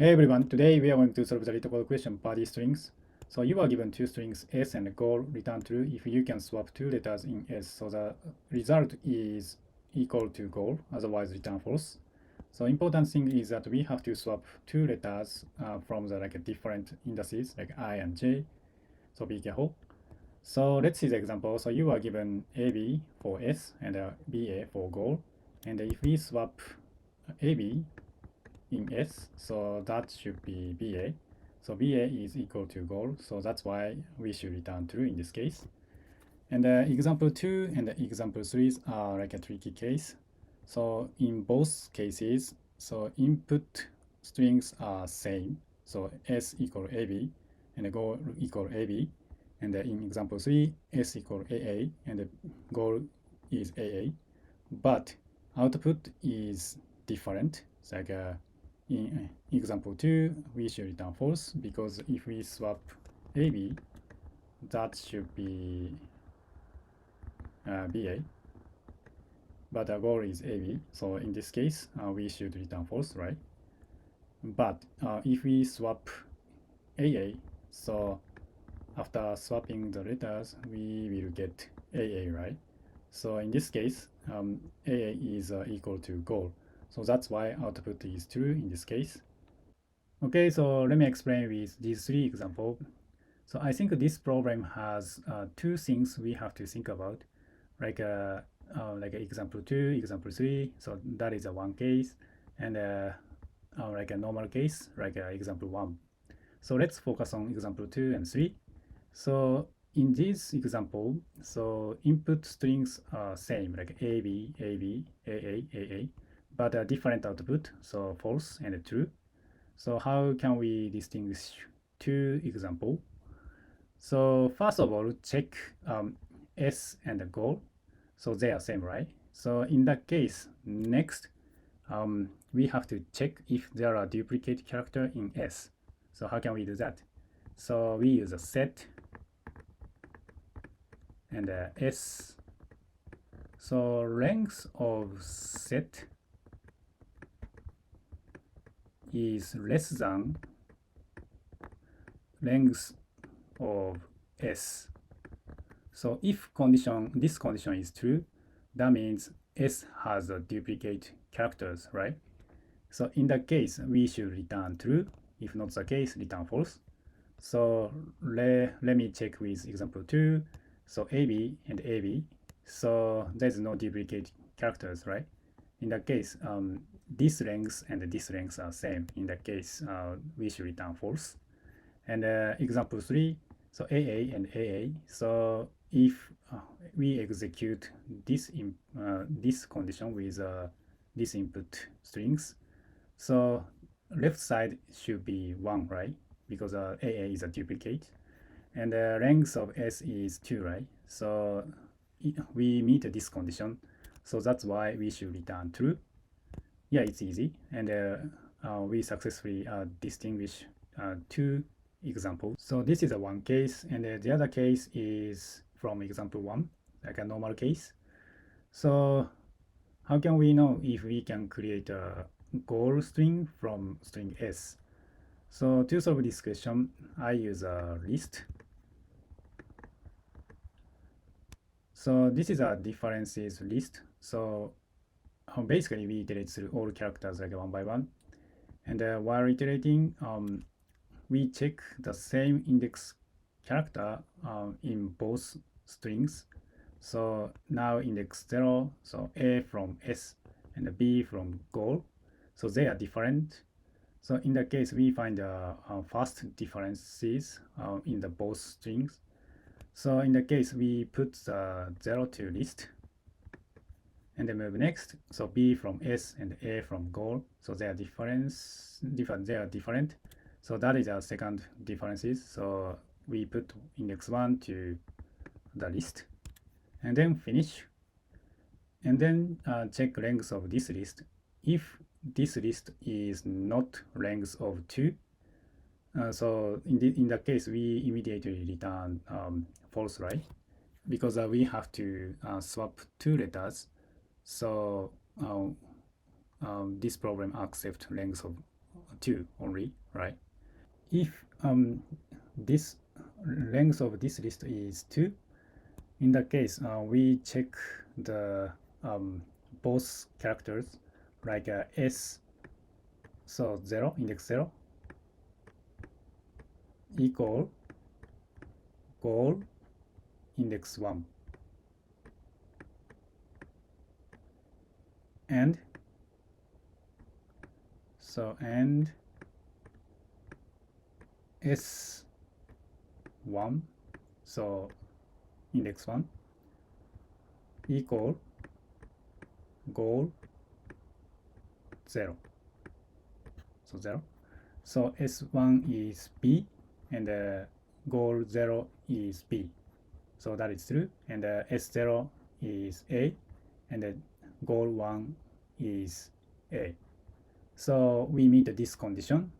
Hey everyone, today we are going to solve the LeetCode question body strings. So you are given two strings s and goal return true if you can swap two letters in s. So the result is equal to goal, otherwise return false. So important thing is that we have to swap two letters from the different indices like I and J. So be careful. So let's see the example. So you are given AB for s and BA for goal. And if we swap AB in S, so that should be BA. So BA is equal to goal, so that's why we should return true in this case. And example 2 and example 3 are like a tricky case. So in both cases, so input strings are same. So S equal AB and goal equal AB. And in example 3, S equal AA and the goal is AA. But output is different. It's like in example 2, we should return false because if we swap AB, that should be BA, but the goal is AB. So in this case, we should return false, right? But if we swap AA, so after swapping the letters, we will get AA, right? So in this case, AA is equal to goal. So that's why output is true in this case. Okay, so let me explain with these three examples. So I think this problem has two things we have to think about, like example 2, example 3. So that is a one case, and like a normal case, like example 1. So let's focus on example 2 and 3. So in this example, so input strings are same, like AB, AB, AA, AA, but different output, so false and true. So how can we distinguish two examples? So first of all, check S and the goal. So they are same, right? So in that case, next, we have to check if there are duplicate character in S. So how can we do that? So we use a set and S. So length of set is less than length of S. So if this condition is true, that means S has a duplicate characters, right? So in that case, we should return true. If not the case, return false. So let me check with example 2. So AB and AB. So there's no duplicate characters, right? In that case, this length and this length are same. In that case, we should return false. And example 3, so AA and AA. So if we execute this this condition with this input strings, so left side should be 1, right? Because AA is a duplicate. And the length of S is 2, right? So we meet this condition. So that's why we should return true. Yeah, it's easy. And we successfully distinguish two examples. So this is a one case, and the other case is from example 1, like a normal case. So how can we know if we can create a goal string from string S? So to solve this question, I use a list. So this is a differences list. So basically we iterate through all characters like one by one. And while iterating, we check the same index character in both strings. So now index 0, so A from S and B from goal. So they are different. So in that case, we find first differences in the both strings. So in the case, we put the 0 to list and then move next. So B from S and A from goal. So they are different. So that is our second differences. So we put index 1 to the list and then finish. And then check length of this list. If this list is not length of 2, so in that case, we immediately return false, right? Because we have to swap two letters. So this problem accepts length of 2 only, right? If this length of this list is 2, in that case, we check the both characters like s, so 0, index 0, equal goal index 1, and s1, so index 1, equal goal 0, so 0. So s1 is b and goal 0 is b, so that is true. And s0 is a and goal 1 is a. So we meet this condition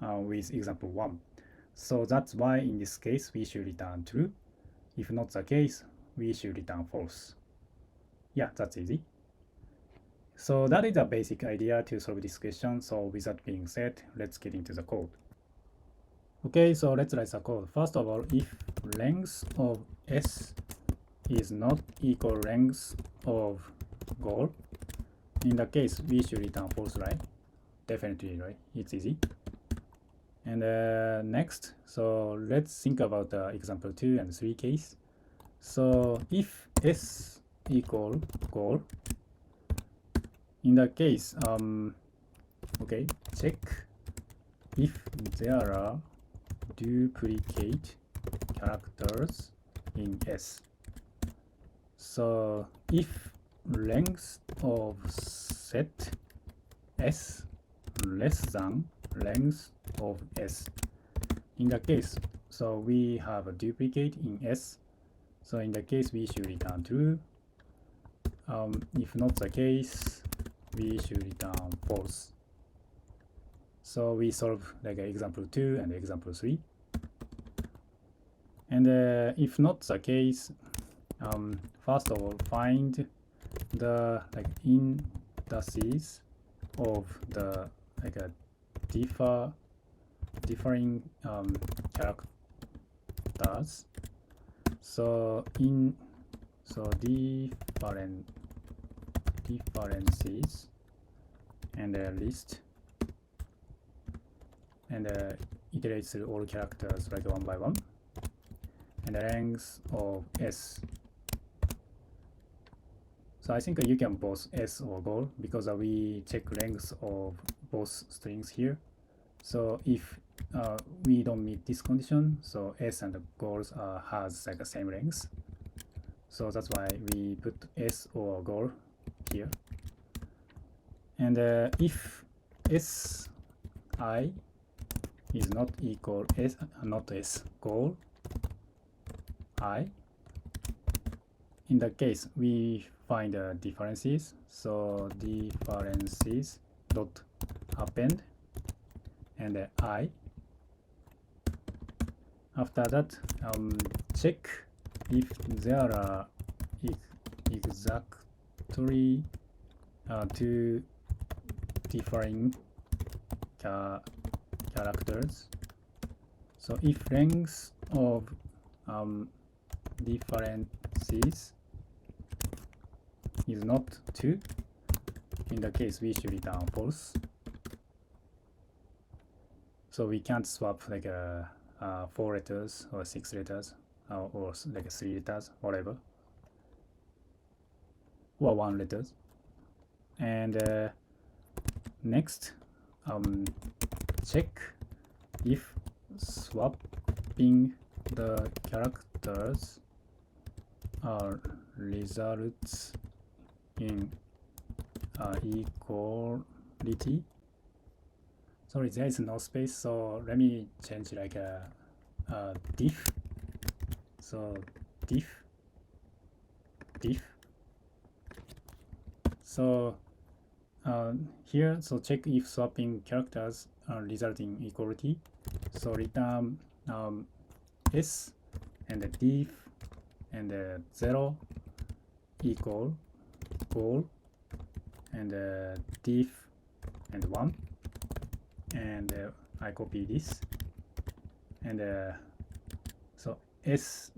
with example 1. So that's why in this case we should return true. If not the case, we should return false. Yeah, that's easy. So that is a basic idea to solve this question. So with that being said, let's get into the code. Okay, so let's write the code. First of all, if length of s is not equal length of goal, in that case we should return false, right? Definitely, right? It's easy. And next, so let's think about example 2 and 3 case. So if s equal goal, in that case, okay, check if there are duplicate characters in s. So if length of set s less than length of s, in that case, so we have a duplicate in s, so in that case we should return true. If not the case, we should return false. So we solve like example 2 and example 3. And if not the case, first of all, find the indices of the differing characters. So differences and list and iterate through all characters like one by one, and the length of s. So I think you can both s or goal because we check length of both strings here. So if we don't meet this condition, so s and goals has like the same length. So that's why we put s or goal here. And if si is not equal s, not s, goal I, in that case we find differences. So differences dot append and I. After that, check if there are exactly two differing characters. So if length of differences is not 2, in the case we should return false. So we can't swap like 4 letters or 6 letters or like 3 letters, whatever, or 1 letters. And next, check if swapping the characters results in equality. Sorry, there is no space, so let me change like a diff. So diff. So here, so check if swapping characters result in equality. So return s and diff and 0 equal goal and diff and 1, and I copy this, and so S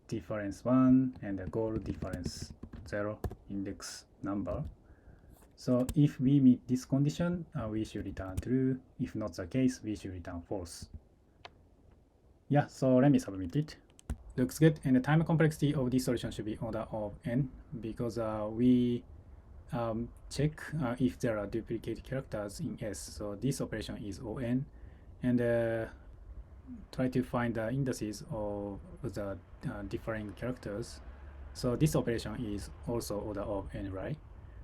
difference 1 and the goal difference 0 index number. So if we meet this condition, we should return true. If not the case, we should return false. Yeah, so let me submit it. Looks good. And the time complexity of this solution should be order of n, because we check if there are duplicate characters in S. So this operation is on, and try to find the indices of the different characters. So this operation is also order of n, right?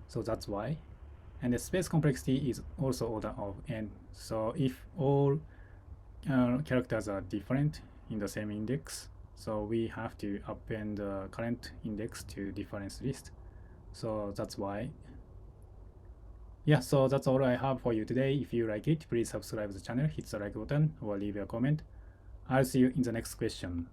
So that's why. And the space complexity is also order of n. So if all characters are different in the same index, so we have to append the current index to difference list. So that's why. Yeah, so that's all I have for you today. If you like it, please subscribe to the channel, hit the like button, or leave a comment. I'll see you in the next question.